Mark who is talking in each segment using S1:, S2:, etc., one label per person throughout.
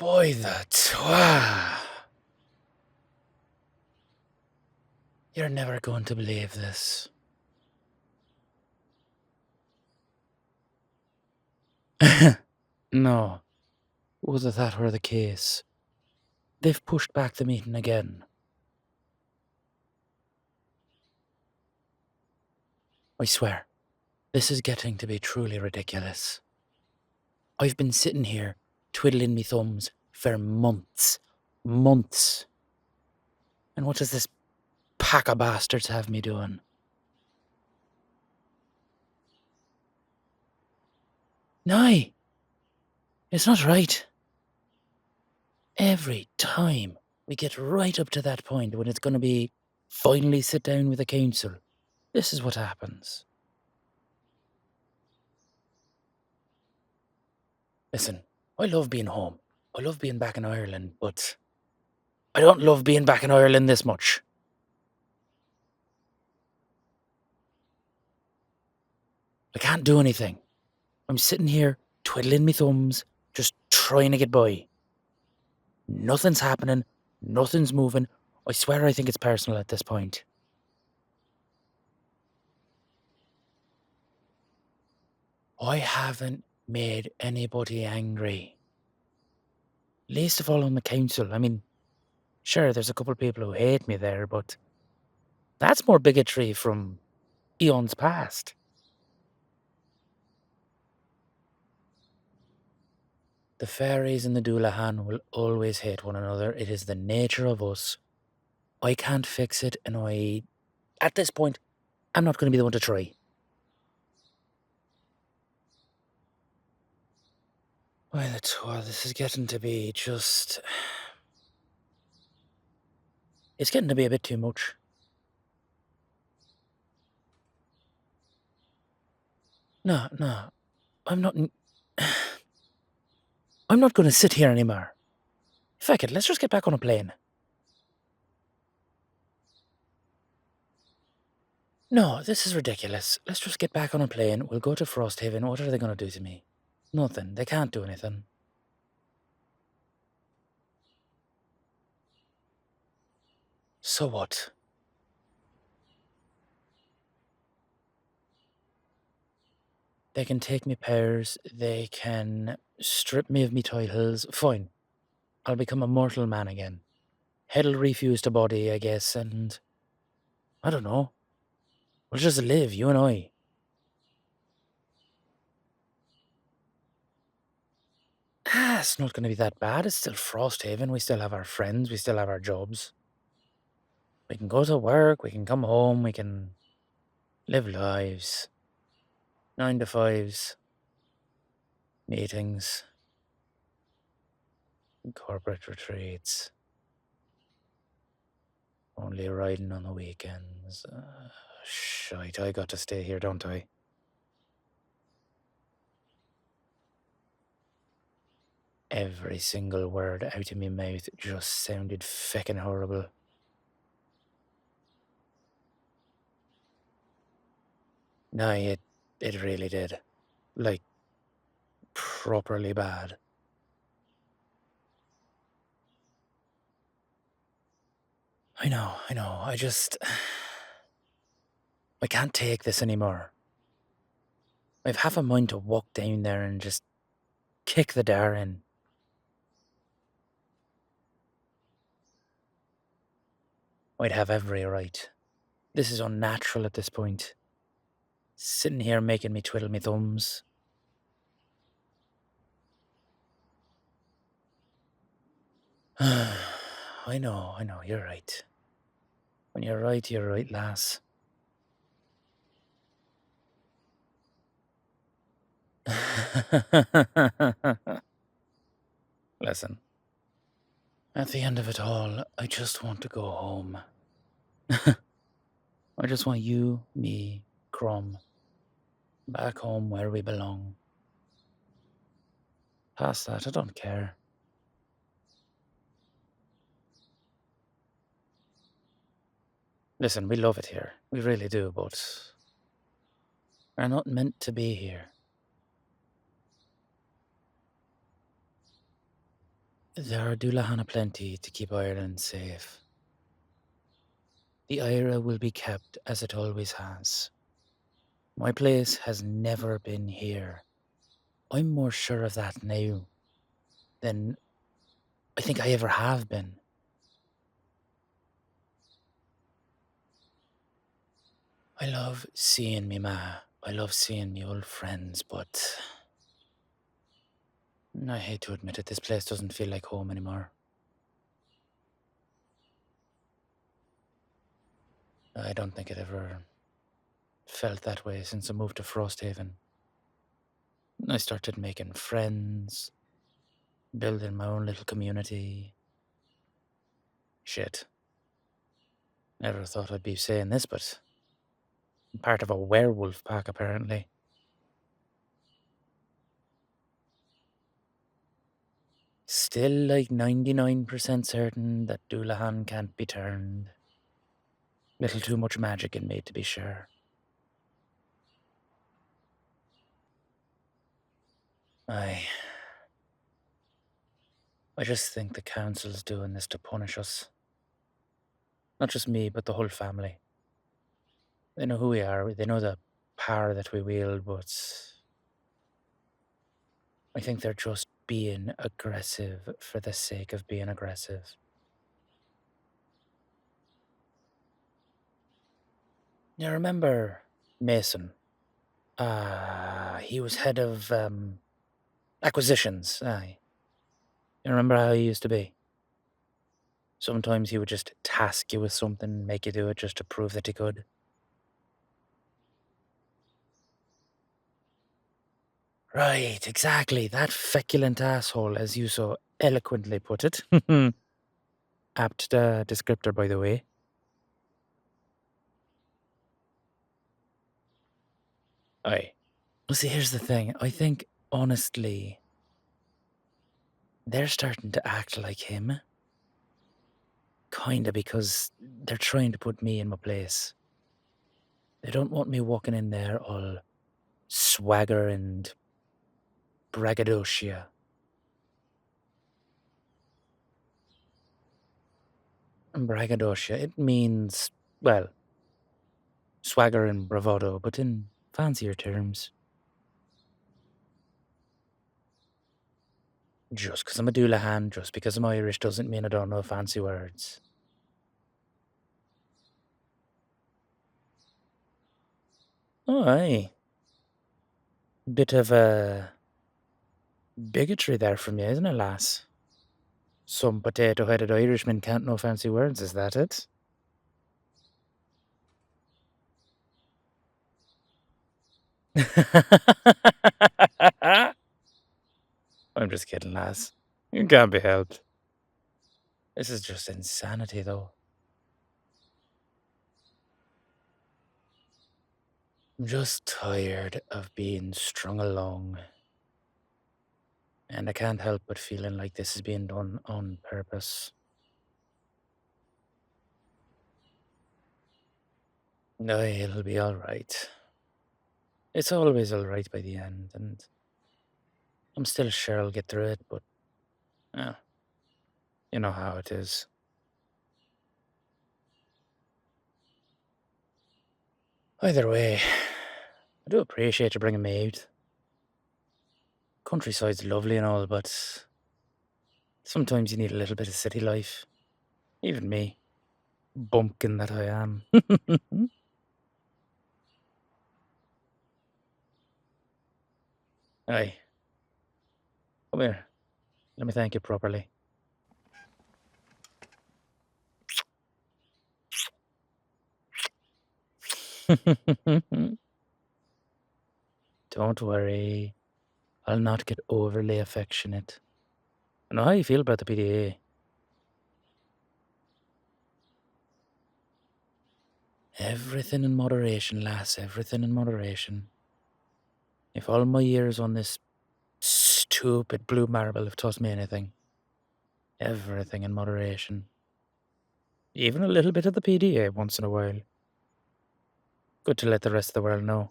S1: Boy, the twa. You're never going to believe this. No, would that were the case. They've pushed back the meeting again. I swear, this is getting to be truly ridiculous. I've been sitting here, twiddling me thumbs, for months. Months. And what does this pack of bastards have me doing? No, it's not right. Every time we get right up to that point when it's going to be finally sit down with the council, this is what happens. Listen, I love being home. I love being back in Ireland, but I don't love being back in Ireland this much. I can't do anything. I'm sitting here twiddling my thumbs, just trying to get by. Nothing's happening. Nothing's moving. I swear I think it's personal at this point. I haven't made anybody angry. Least of all on the council. I mean, sure, there's a couple of people who hate me there, but that's more bigotry from eons past. The fairies and the Dullahan will always hate one another. It is the nature of us. I can't fix it, and at this point, I'm not going to be the one to try. Well, this is getting to be just... It's getting to be a bit too much. No, I'm not... I'm not going to sit here anymore. Fuck it, let's just get back on a plane. No, this is ridiculous. Let's just get back on a plane. We'll go to Frosthaven. What are they going to do to me? Nothing. They can't do anything. So what? They can take me powers. They can strip me of me titles. Fine. I'll become a mortal man again. Head'll refuse to body, I guess, and... I don't know. We'll just live, you and I. It's not going to be that bad. It's still Frosthaven. We still have our friends. We still have our jobs. We can go to work. We can come home. We can live lives. 9 to 5s. Meetings. Corporate retreats. Only riding on the weekends. Shite, I got to stay here, don't I? Every single word out of my mouth just sounded feckin' horrible. No, it really did. Like, properly bad. I know. I can't take this anymore. I've half a mind to walk down there and just kick the door in. I'd have every right. This is unnatural at this point. Sitting here making me twiddle me thumbs. I know, you're right. When you're right, lass. Listen, at the end of it all, I just want to go home. I just want you, me, Crumb, back home where we belong. Past that, I don't care. Listen, we love it here. We really do, but we're not meant to be here. There are Dullahan aplenty to keep Ireland safe. The Ira will be kept as it always has. My place has never been here. I'm more sure of that now than I think I ever have been. I love seeing me ma. I love seeing me old friends, but I hate to admit it, this place doesn't feel like home anymore. I don't think it ever felt that way since I moved to Frosthaven. I started making friends, building my own little community. Shit. Never thought I'd be saying this, but I'm part of a werewolf pack, apparently. Still like 99% certain that Dullahan can't be turned. Little too much magic in me, to be sure. I just think the council's doing this to punish us. Not just me, but the whole family. They know who we are, they know the power that we wield, but I think they're just being aggressive for the sake of being aggressive. You remember Mason? He was head of acquisitions. Aye. You remember how he used to be? Sometimes he would just task you with something, make you do it just to prove that he could. Right, exactly. That feculent asshole, as you so eloquently put it. Apt descriptor, by the way. Aye. Well, see, here's the thing. I think, honestly, they're starting to act like him. Kinda because they're trying to put me in my place. They don't want me walking in there all swagger and braggadocio. And braggadocio, it means, well, swagger and bravado, but in fancier terms. Just because I'm a Dullahan, just because I'm Irish, doesn't mean I don't know fancy words. Oh, aye. Bit of a bigotry there from you, isn't it, lass? Some potato-headed Irishman can't know fancy words, is that it? I'm just kidding, lass. It can't be helped. This is just insanity, though. I'm just tired of being strung along. And I can't help but feeling like this is being done on purpose. No, it'll be alright. It's always alright by the end, and I'm still sure I'll get through it, but uh, you know how it is. Either way, I do appreciate you bringing me out. Countryside's lovely and all, but sometimes you need a little bit of city life. Even me, bumpkin that I am. Aye, come here. Let me thank you properly. Don't worry, I'll not get overly affectionate. I know how you feel about the PDA. Everything in moderation, lass, everything in moderation. If all my years on this stupid blue marble have taught me anything, everything in moderation. Even a little bit of the PDA once in a while. Good to let the rest of the world know.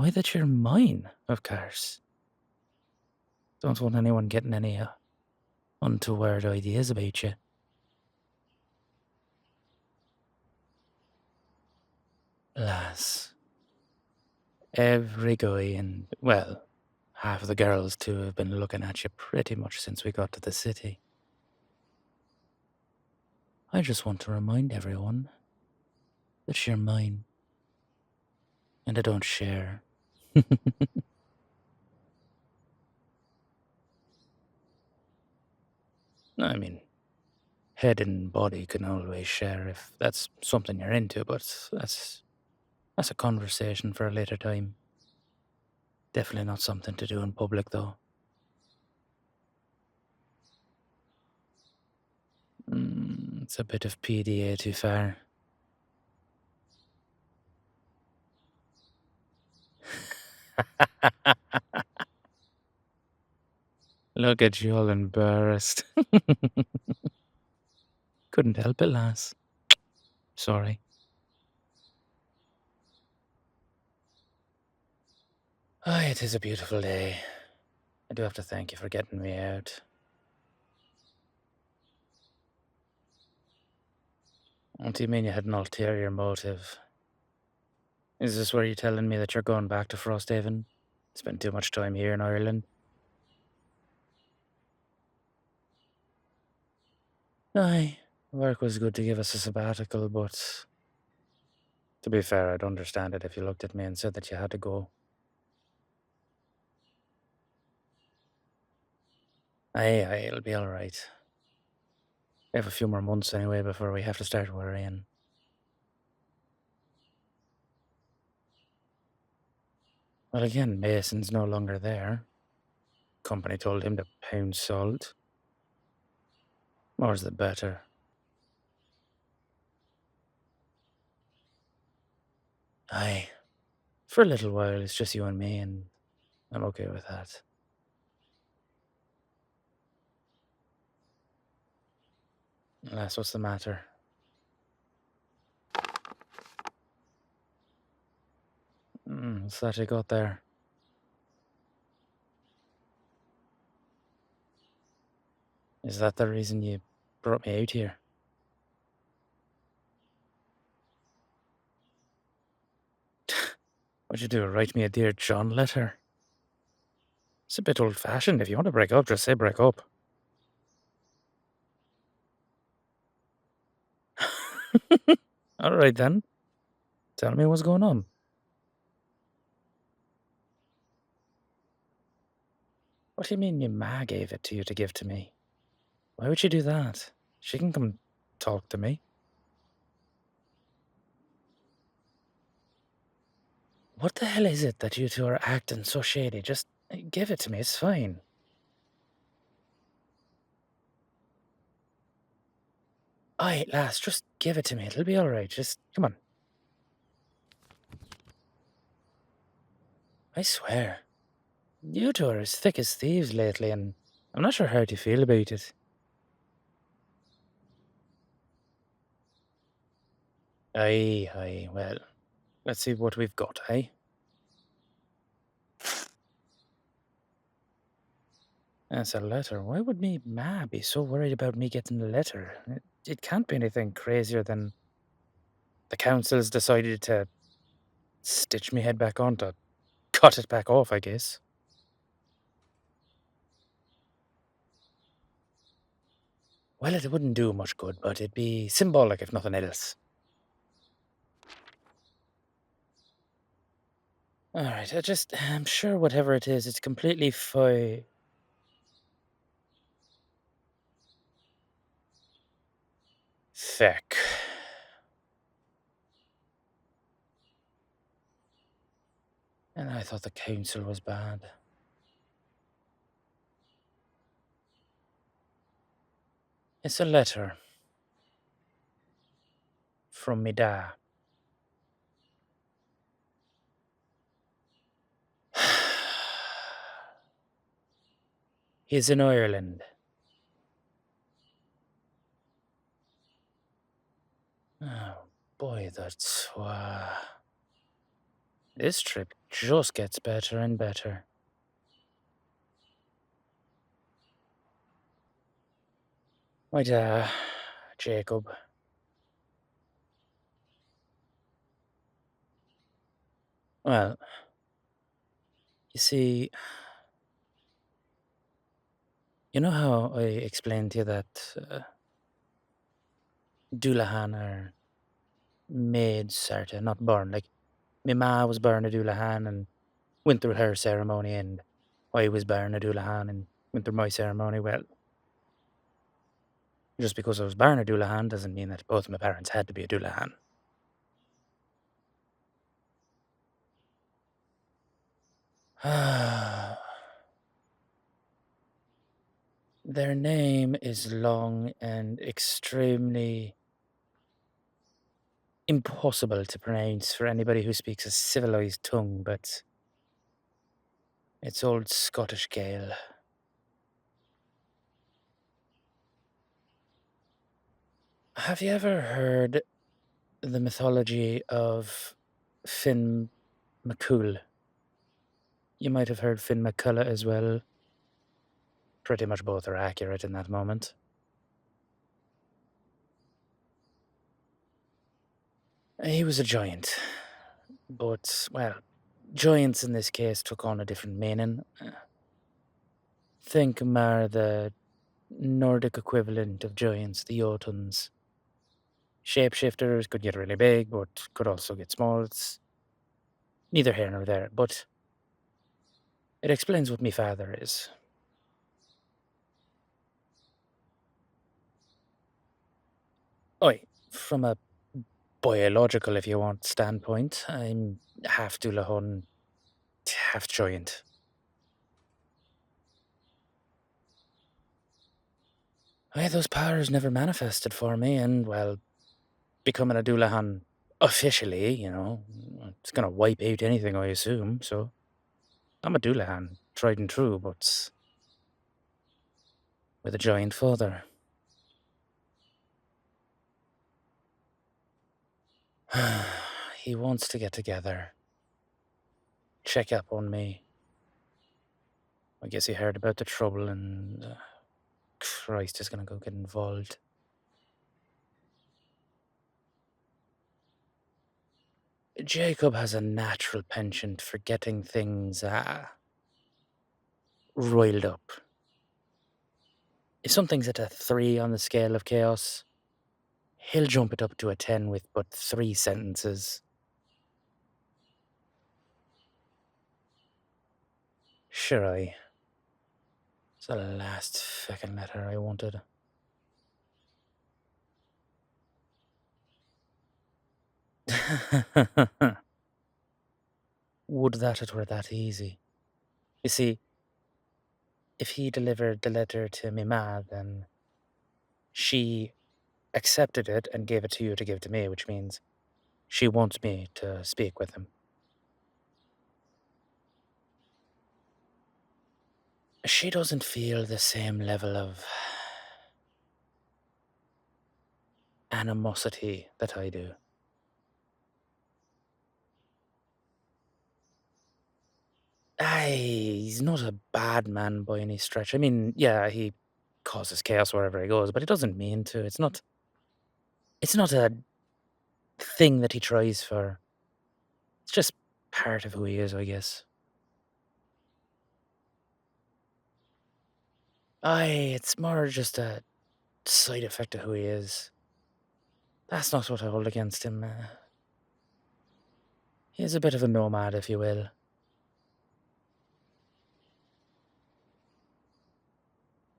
S1: Why, that you're mine, of course. Don't want anyone getting any untoward ideas about you. Lass, every guy and, well, half of the girls too have been looking at you pretty much since we got to the city. I just want to remind everyone that you're mine, and I don't share. I mean, head and body can always share if that's something you're into, but that's a conversation for a later time. Definitely not something to do in public, though. It's a bit of PDA too far. Look at you all embarrassed. Couldn't help it, lass. Sorry. Aye, it is a beautiful day. I do have to thank you for getting me out. What do you mean you had an ulterior motive? Is this where you're telling me that you're going back to Frosthaven? Spent too much time here in Ireland? Aye, work was good to give us a sabbatical, but to be fair, I'd understand it if you looked at me and said that you had to go. Aye, it'll be alright. We have a few more months anyway before we have to start worrying. Well, again, Mason's no longer there. Company told him to pound salt. More's the better. Aye. For a little while, it's just you and me, and I'm okay with that. Lass, what's the matter? What's that you got there? Is that the reason you brought me out here? What'd you do, write me a Dear John letter? It's a bit old-fashioned. If you want to break up, just say break up. All right, then. Tell me what's going on. What do you mean your ma gave it to you to give to me? Why would she do that? She can come talk to me. What the hell is it that you two are acting so shady? Just give it to me, it's fine. Aye, lass, just give it to me. It'll be alright. Just, come on. I swear. You two are as thick as thieves lately, and I'm not sure how to feel about it. Aye, well, let's see what we've got, eh? That's a letter. Why would me ma be so worried about me getting the letter? It can't be anything crazier than the council's decided to stitch me head back on to cut it back off, I guess. Well, it wouldn't do much good, but it'd be symbolic if nothing else. Alright, I'm sure whatever it is, it's completely thick. And I thought the council was bad. It's a letter. From me da. He's in Ireland. Oh boy, that's This trip just gets better and better. Right, Jacob. Well, you see, you know how I explained to you that Dullahan are maids, sorta, not born. Like, my ma was born a Dullahan and went through her ceremony, and I was born a Dullahan and went through my ceremony. Well, just because I was born a Dullahan doesn't mean that both my parents had to be a Dullahan. Their name is long and extremely impossible to pronounce for anybody who speaks a civilized tongue, but it's old Scottish Gael. Have you ever heard the mythology of Finn McCool? You might have heard Finn McCullough as well. Pretty much both are accurate in that moment. He was a giant, but, well, giants in this case took on a different meaning. Think more the Nordic equivalent of giants, the Jotuns. Shapeshifters could get really big, but could also get small. It's neither here nor there, but it explains what me father is. Oi, from a biological, if you want, standpoint, I'm half Dullahan, half giant. Those powers never manifested for me, and, well, becoming a Dullahan officially, it's gonna wipe out anything, I assume, so I'm a Dullahan, tried and true, but with a giant father. He wants to get together, check up on me. I guess he heard about the trouble and Christ is gonna go get involved. Jacob has a natural penchant for getting things roiled up. If something's at a 3 on the scale of chaos, he'll jump it up to a 10 with but 3 sentences. Sure, it's the last feckin' letter I wanted. Would that it were that easy. You see, if he delivered the letter to me ma, then she accepted it and gave it to you to give to me, which means she wants me to speak with him. She doesn't feel the same level of animosity that I do. He's not a bad man by any stretch. I mean, yeah, he causes chaos wherever he goes, but he doesn't mean to. It's not a thing that he tries for. It's just part of who he is, I guess. It's more just a side effect of who he is. That's not what I hold against him. He's a bit of a nomad, if you will.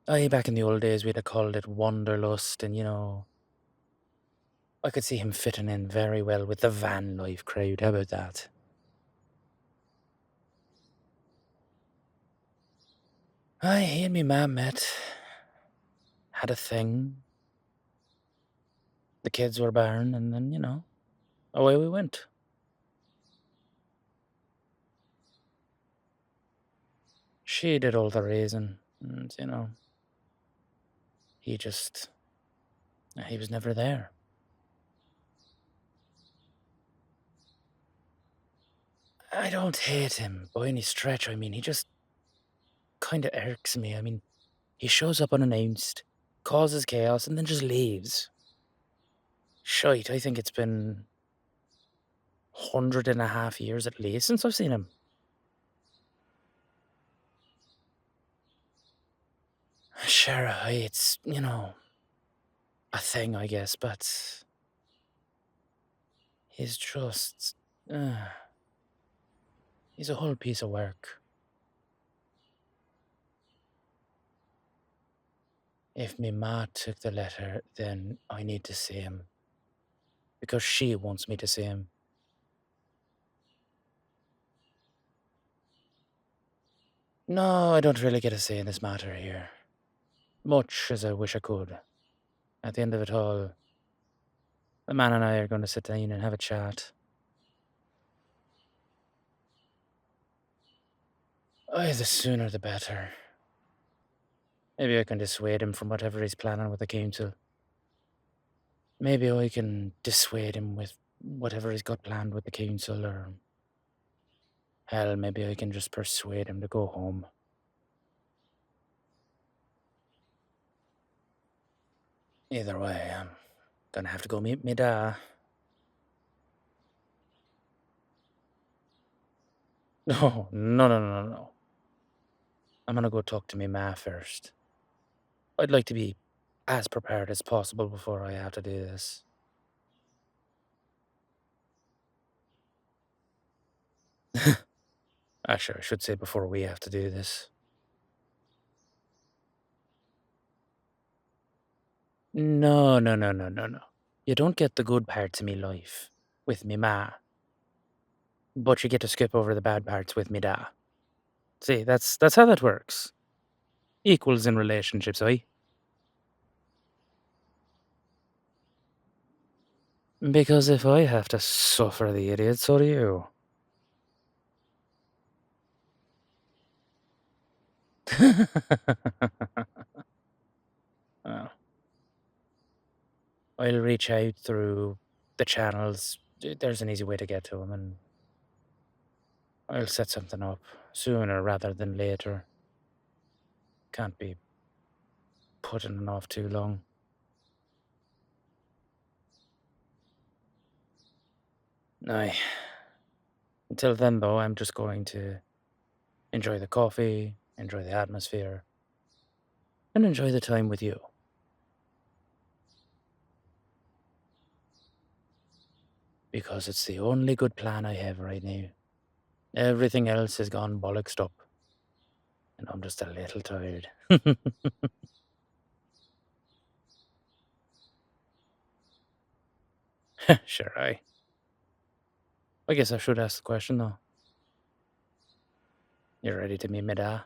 S1: Back in the old days, we'd have called it wanderlust, and I could see him fitting in very well with the van life crowd. How about that? He and me ma met, had a thing. The kids were born, and then, away we went. She did all the raising, and, he just, he was never there. I don't hate him by any stretch. I mean, he just kind of irks me. I mean, he shows up unannounced, causes chaos, and then just leaves. Shite, I think it's been 100.5 years at least since I've seen him. Sure, it's, a thing, I guess, but he's just. Uh, he's a whole piece of work. If me ma took the letter, then I need to see him. Because she wants me to see him. No, I don't really get a say in this matter here. Much as I wish I could. At the end of it all, the man and I are going to sit down and have a chat. Aye, the sooner the better. Maybe I can dissuade him from whatever he's planning with the council. Maybe I can dissuade him with whatever he's got planned with the council, or hell, maybe I can just persuade him to go home. Either way, I'm gonna have to go meet me da. No, no, no, no, no. I'm gonna go talk to me ma first. I'd like to be as prepared as possible before I have to do this. Actually, I should say before we have to do this. No, no, no, no, no, no. You don't get the good parts of me life with me ma, but you get to skip over the bad parts with me da. See, that's how that works. Equals in relationships, eh? Because if I have to suffer the idiot, so do you. Well, I'll reach out through the channels. There's an easy way to get to him, and I'll set something up sooner rather than later. Can't be putting it off too long. Aye. Until then, though, I'm just going to enjoy the coffee, enjoy the atmosphere, and enjoy the time with you. Because it's the only good plan I have right now. Everything else has gone bollocks up, and I'm just a little tired. Sure, I guess I should ask the question, though. You ready to meet me da?